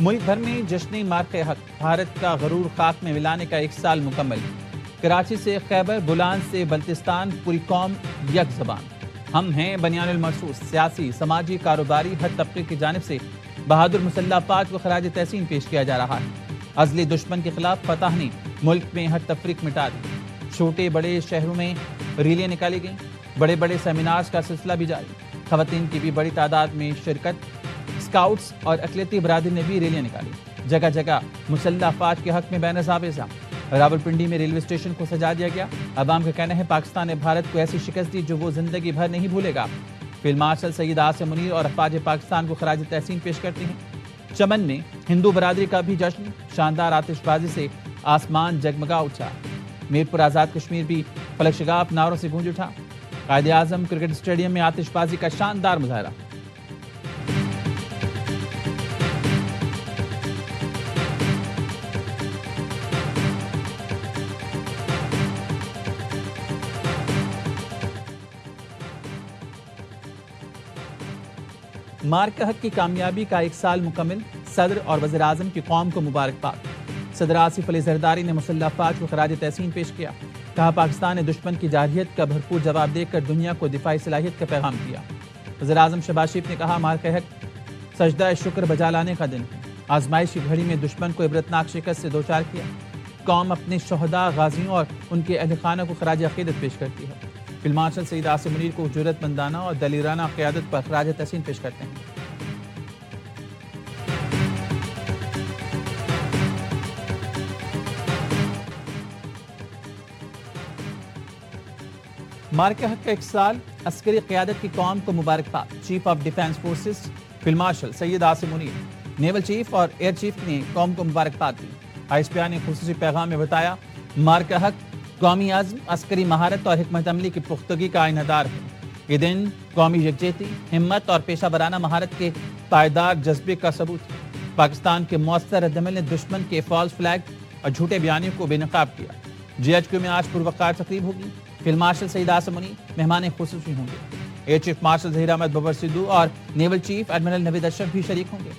ملک بھر میں جشن مارق حق بھارت کا غرور خاک میں ملانے کا 1 سال مکمل۔ کراچی سے خیبر، بلان سے بلتستان، پوری قوم یک زبان۔ ہم ہیں بنیان المرصوص، سیاسی، سماجی، کاروباری ہر طبقے کی جانب سے بہادر مسلح افواج کو خراج تحسین پیش کیا جا رہا ہے۔ ازلی دشمن کے خلاف فتح نے ملک میں ہر تفریق مٹا دی۔ چھوٹے بڑے شہروں میں ریلیاں نکالی گئیں، بڑے بڑے سیمینارز کا سلسلہ بھی جاری۔ خواتین کی بھی بڑی تعداد میں شرکت، اسکاؤٹس اور اقلیتی برادری نے بھی ریلیاں نکالی۔ جگہ جگہ مسلح افواج کے حق میں بینر اعزام۔ راولپنڈی میں ریلوے اسٹیشن کو سجا دیا گیا۔ عوام کا کہنا ہے پاکستان نے بھارت کو ایسی شکست دی جو وہ زندگی بھر نہیں بھولے گا۔ فیلڈ مارشل سید عاصم منیر اور افواج پاکستان کو خراج تحسین پیش کرتے ہیں۔ چمن میں ہندو برادری کا بھی جشن، شاندار آتش بازی سے آسمان جگمگا اٹھا۔ میرپور آزاد کشمیر بھی فلک شگاف نعروں سے گونج اٹھا۔ قائد اعظم کرکٹ اسٹیڈیم میں آتش بازی کا شاندار مظاہرہ۔ مارق حق کی کامیابی کا 1 سال مکمل، صدر اور وزیر اعظم کی قوم کو مبارکباد۔ صدر آصف علی زرداری نے مسلح افواج کو خراج تحسین پیش کیا۔ کہا پاکستان نے دشمن کی جارحیت کا بھرپور جواب دے کر دنیا کو دفاعی صلاحیت کا پیغام دیا۔ وزیر اعظم شہباز شریف نے کہا مارق حق سجدہ شکر بجا لانے کا دن ہے۔ آزمائش کی گھڑی میں دشمن کو عبرتناک شکست سے دوچار کیا۔ قوم اپنے شہداء، غازیوں اور ان کے اہل خانہ کو خراج عقیدت پیش کرتی ہے۔ فیلڈ مارشل سید عاصم منیر کو جرأت مندانہ اور دلیرانہ قیادت پر خراج تحسین پیش کرتے ہیں۔ مارق حق کا 1 سال، عسکری قیادت کی قوم کو مبارکباد۔ Chief of defence forces field marshal Syed Asim Munir, naval chief اور ایئر چیف نے قوم کو مبارکباد دی۔ ISPR نے خصوصی پیغام میں بتایا مارق حق قومی عزم، عسکری مہارت اور حکمت عملی کی پختگی کا آئینہ دار ہے۔ یہ دن قومی یکجہتی، ہمت اور پیشہ ورانہ مہارت کے پائیدار جذبے کا ثبوت ہے۔ پاکستان کے مؤثر ردعمل نے دشمن کے فالس فلیگ اور جھوٹے بیانیوں کو بے نقاب کیا۔ GHQ میں آج پروقار تقریب ہوگی۔ فیلڈ مارشل سید عاصم منیر مہمان خصوصی ہوں گے۔ Air chief marshal Zaheer Ahmed Babar Sidhu اور نیول چیف ایڈمرل نوید اشرف بھی شریک ہوں گے۔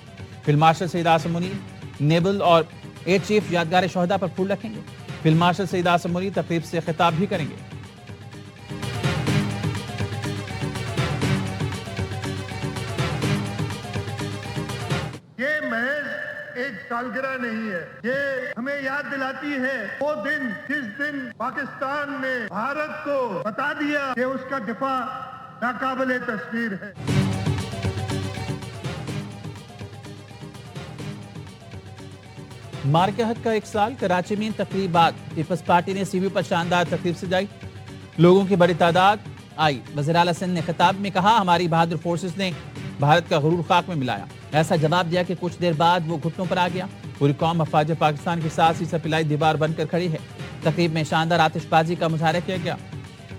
فیلڈ مارشل سید عاصم منیر نیول اور ایئر چیف یادگار شہداء پر پھول رکھیں گے۔ فیلڈ مارشل سید عاصم منیر تقریب سے خطاب بھی کریں گے۔ یہ محض ایک سالگرہ نہیں ہے، یہ ہمیں یاد دلاتی ہے وہ دن جس دن پاکستان نے بھارت کو بتا دیا کہ اس کا دفاع ناقابل تصویر ہے۔ مارق حق کا 1 سال، کراچی میں تقریبات۔ پیپلز پارٹی نے CBU پر شاندار تقریب سجائی، لوگوں کی بڑی تعداد آئی۔ وزیر اعلیٰ سندھ نے خطاب میں کہا ہماری بہادر فورسز نے بھارت کا غرور خاک میں ملایا، ایسا جواب دیا کہ کچھ دیر بعد وہ گھٹنوں پر آ گیا۔ پوری قوم افواج پاکستان کے ساتھ سی سپلائی دیوار بن کر کھڑی ہے۔ تقریب میں شاندار آتش بازی کا مظاہرہ کیا گیا۔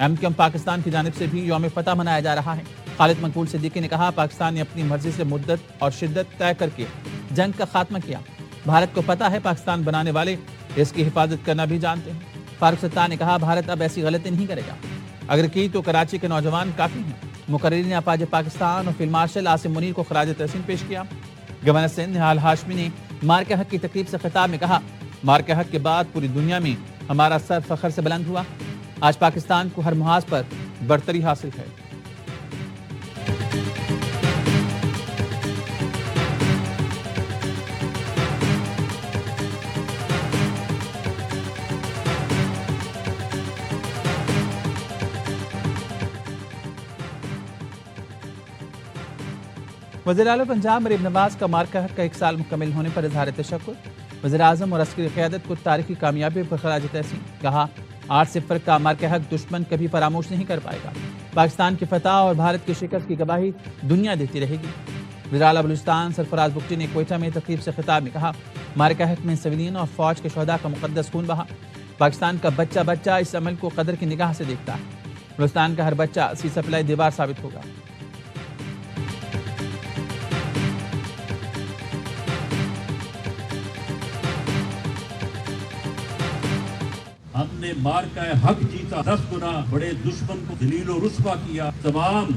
MQM پاکستان کی جانب سے بھی یوم فتح منایا جا رہا ہے۔ خالد مقبول صدیقی نے کہا پاکستان نے اپنی مرضی سے مدت اور شدت طے کر کے جنگ کا خاتمہ کیا۔ بھارت کو پتہ ہے پاکستان بنانے والے اس کی حفاظت کرنا بھی جانتے ہیں۔ فاروق ستار نے کہا بھارت اب ایسی غلطی نہیں کرے گا، اگر کی تو کراچی کے نوجوان کافی ہیں۔ مقررین نے افواج پاکستان اور فیلڈ مارشل عاصم منیر کو خراج تحسین پیش کیا۔ گورنر سندھ نہال ہاشمی نے مارق حق کی تقریب سے خطاب میں کہا مارق حق کے بعد پوری دنیا میں ہمارا سر فخر سے بلند ہوا۔ آج پاکستان کو ہر محاذ پر برتری حاصل ہے۔ وزیر اعلیٰ پنجاب مریم نواز کا مارق حق کا 1 سال مکمل ہونے پر اظہار تشکر۔ وزیر اعظم اور عسکری قیادت کو تاریخی کامیابی پر خراج تحسین۔ کہا 8-0 کا مارق حق دشمن کبھی فراموش نہیں کر پائے گا۔ پاکستان کی فتح اور بھارت کی شکست کی گواہی دنیا دیتی رہے گی۔ وزیر اعلیٰ بلوچستان سرفراز بگٹی نے کوئٹہ میں تقریب سے خطاب میں کہا مارق حق میں سویلین اور فوج کے شہداء کا مقدس خون بہا۔ پاکستان کا بچہ بچہ اس عمل کو قدر کی نگاہ سے دیکھتا ہے۔ بلوچستان کا ہر بچہ سی سپلائی دیوار ثابت ہوگا۔ ہم نے مارکہ حق جیتا، 10 گنا بڑے دشمن کو ذلیل و رسوا کیا۔ تمام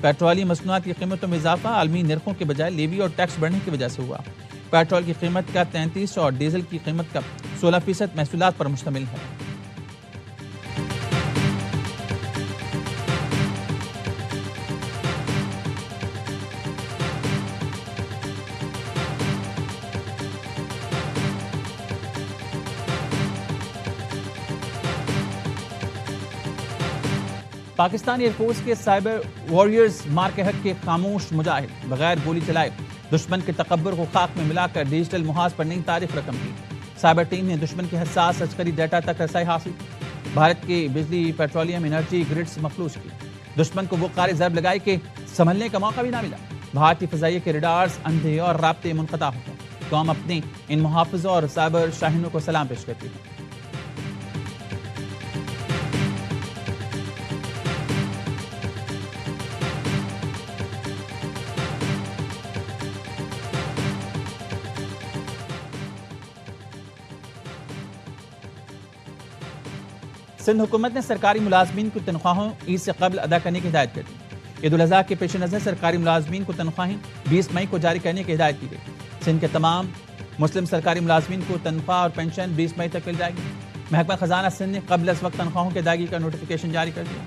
پیٹرولیہ مصنوعات کی قیمتوں میں اضافہ عالمی نرخوں کے بجائے لیوی اور ٹیکس بڑھنے کی وجہ سے ہوا۔ پیٹرول کی قیمت کا 33 اور ڈیزل کی قیمت کا 16% محصولات پر مشتمل ہے۔ پاکستانی ایئر فورس کے سائبر وارئرز مارکے حق کے خاموش مجاہد بغیر گولی چلائے دشمن کے تکبر کو خاک میں ملا کر ڈیجیٹل محاذ پر نئی تاریخ رقم کی۔ سائبر ٹیم نے دشمن کے حساس عسکری ڈیٹا تک رسائی حاصل کی، بھارت کے بجلی پیٹرولیم انرجی گرڈ سے مخلوص کی، دشمن کو وہ قارِ ضرب لگائی کہ سنبھلنے کا موقع بھی نہ ملا۔ بھارتی فضائیہ کے ریڈارز اندھے اور رابطے منقطع ہو گئے۔ قوم اپنے ان محافظوں اور سائبر شاہینوں کو سلام پیش کرتی ہے۔ سندھ حکومت نے سرکاری ملازمین کو تنخواہوں عید سے قبل ادا کرنے کی ہدایت کر دی۔ عید الاضحیٰ کے پیش نظر سرکاری ملازمین کو تنخواہیں 20 مئی کو جاری کرنے کی ہدایت کی گئی۔ سندھ کے تمام مسلم سرکاری ملازمین کو تنخواہ اور پینشن 20 مئی تک مل جائے گی۔ محکمہ خزانہ سندھ نے قبل از وقت تنخواہوں کی ادائیگی کا نوٹیفیکیشن جاری کر دیا۔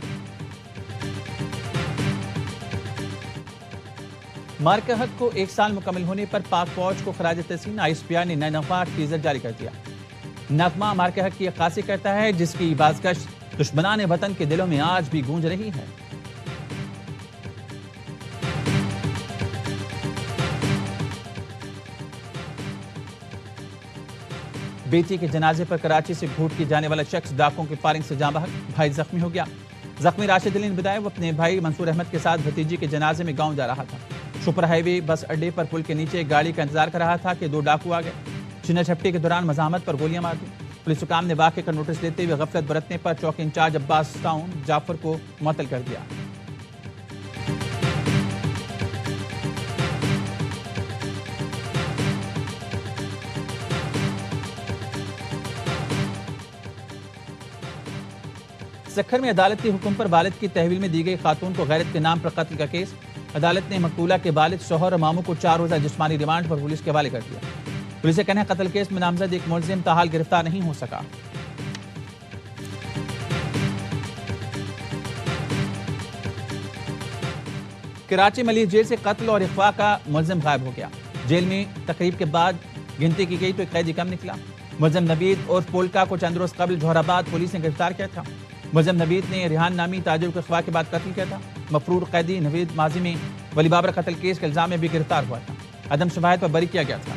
مارکہ حق کو 1 سال مکمل ہونے پر پاک فوج کو خراج تحسین ISPR نے نئے نغمہ ٹیزر جاری کر دیا۔ نغمہ مارکہ حق کی عکاسی کرتا ہے جس کی بازگشت دشمنان وطن کے دلوں میں آج بھی گونج رہی ہے۔ بیٹی کے جنازے پر کراچی سے گھوٹ کی جانے والا شخص ڈاکوں کی فائرنگ سے جاں بحق، بھائی زخمی ہو گیا۔ زخمی راشد علی نے بتایا وہ اپنے بھائی منصور احمد کے ساتھ بھتیجی کے جنازے میں گاؤں جا رہا تھا۔ سپر ہائی وے بس اڈے پر پل کے نیچے گاڑی کا انتظار کر رہا تھا کہ 2 ڈاکو آ گئے۔ چینہ جھپٹی کے دوران مزاحمت پر گولیاں مار دی۔ پولیس حکام نے واقعے کا نوٹس لیتے ہوئے غفلت برتنے پر چوکی انچارج عباس ٹاؤن جعفر کو معطل کر دیا۔ سکھر میں عدالت کے حکم پر والد کی تحویل میں دی گئی خاتون کو غیرت کے نام پر قتل کا کیس۔ عدالت نے مقتولہ کے والد، شوہر اور ماموں کو 4 روزہ جسمانی ریمانڈ پر پولیس کے حوالے کر دیا۔ پولیس کا کہنا ہے قتل کیس میں نامزد ایک ملزم تاحال گرفتار نہیں ہو سکا۔ کراچی ملیح جیل سے قتل اور اغوا کا ملزم غائب ہو گیا۔ جیل میں تقریب کے بعد گنتی کی گئی تو ایک قیدی کم نکلا۔ ملزم نوید اور پولکا کو چند روز قبل جوہر آباد پولیس نے گرفتار کیا تھا۔ ملزم نوید نے ریحان نامی تاجر کو اغوا کے بعد قتل کیا تھا۔ مفرور قیدی نوید ماضی میں ولی بابر قتل کیس کے الزام میں بھی گرفتار ہوا تھا۔ عدم شباہت پر بری کیا گیا تھا۔